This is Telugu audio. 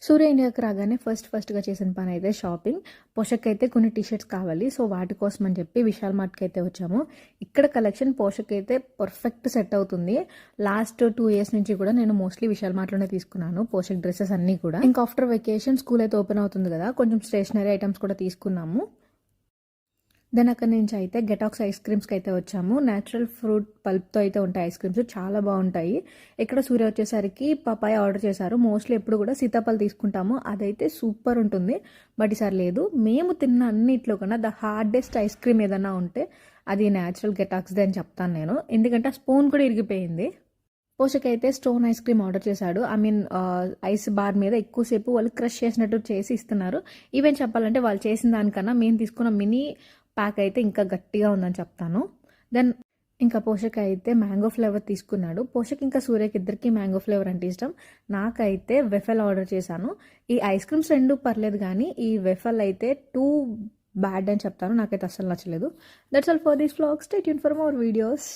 సూర్య ఇండియాకి రాగానే ఫస్ట్‌గా చేసిన పనైతే షాపింగ్. పోషకైతే కొన్ని టీ షర్ట్స్ కావాలి. సో, వాటి కోసం అని చెప్పి విశాల్ మార్ట్‌కి అయితే వచ్చాము. ఇక్కడ కలెక్షన్ పోషకైతే పర్ఫెక్ట్ సెట్ అవుతుంది. లాస్ట్ 2 ఇయర్స్ నుంచి కూడా నేను మోస్ట్‌లీ విశాల్ మార్ట్‌లోనే తీసుకున్నాను పోషక్ డ్రెసెస్ అన్నీ కూడా. ఇంకా ఆఫ్టర్ వెకేషన్ స్కూల్ అయితే ఓపెన్ అవుతుంది కదా! కొంచెం స్టేషనరీ ఐటమ్స్ కూడా తీసుకున్నాము. దెన్ అక్కడి నుంచి అయితే గెటాక్స్ ఐస్ క్రీమ్స్కి అయితే వచ్చాము. న్యాచురల్ ఫ్రూట్ పల్ప్తో అయితే ఉంటాయి ఐస్ క్రీమ్స్, చాలా బాగుంటాయి. ఇక్కడ సూర్య వచ్చేసరికి పపాయ ఆర్డర్ చేశారు. మోస్ట్లీ ఎప్పుడు కూడా సీతాఫల్ తీసుకుంటాము, అదైతే సూపర్ ఉంటుంది. బట్ ఈసారి లేదు. మేము తిన్న అన్నిట్లో కన్నా ద హార్డెస్ట్ ఐస్ క్రీమ్ ఏదన్నా ఉంటే అది న్యాచురల్ గెటాక్స్దే అని చెప్తాను నేను, ఎందుకంటే ఆ స్పూన్ కూడా ఇరిగిపోయింది. పోషక్ అయితే స్టోన్ ఐస్ క్రీమ్ ఆర్డర్ చేశాడు. ఐస్ బార్ మీద ఎక్కువసేపు వాళ్ళు క్రష్ చేసినట్టు చేసి ఇస్తున్నారు. ఈవెన్ చెప్పాలంటే వాళ్ళు చేసిన దానికన్నా మేము తీసుకున్న మినీ ప్యాక్ అయితే ఇంకా గట్టిగా ఉందని చెప్తాను. దెన్ ఇంకా పోషక్ అయితే మ్యాంగో ఫ్లేవర్ తీసుకున్నాడు. పోషక్ ఇంకా సూర్యకి ఇద్దరికి మ్యాంగో ఫ్లేవర్ అంటే ఇష్టం. నాకైతే వెఫల్ ఆర్డర్ చేశాను. ఈ ఐస్ క్రీమ్స్ రెండు పర్లేదు, కానీ ఈ వెఫల్ అయితే టూ బ్యాడ్ అని చెప్తాను. నాకైతే అస్సలు నచ్చలేదు. That's all for this vlog. Stay tune for more videos.